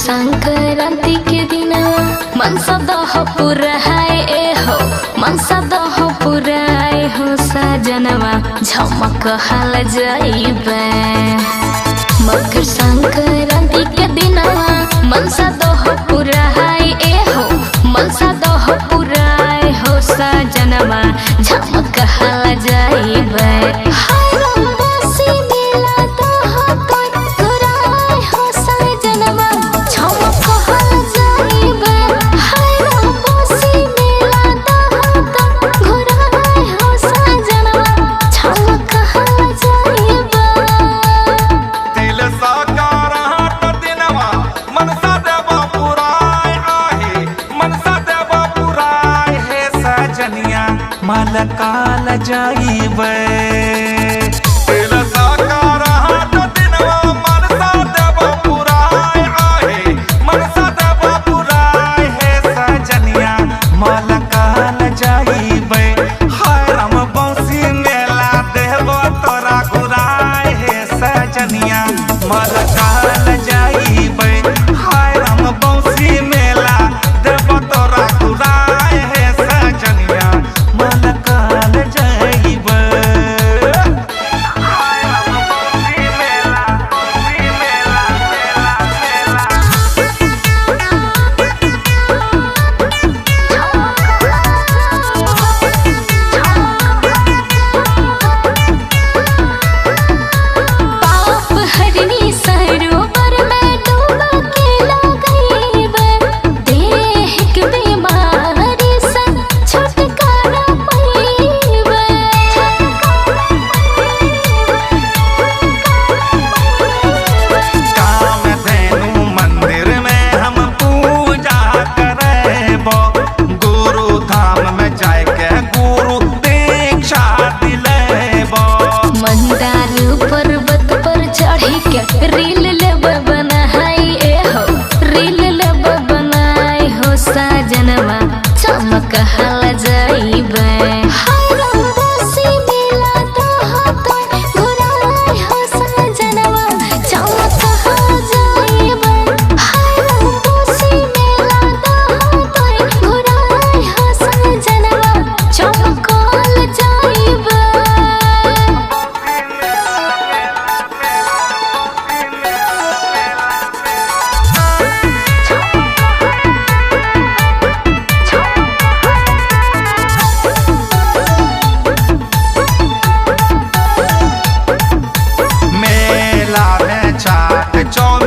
संक्रांति के दिन मनसा दह पुराए ए हो मनसा दह पुराए हो सजनवा झमक हल जाइबे। मकर संक्रांति के दिन मनसा दह पुराए ए हो मनसा दह पुराए हो सजनवा झमक हल जाइबे। काल जाइबे रील लब बनाई ए हो रील लब बनाई हो सजनवा चमक हल जाइबे। चौदह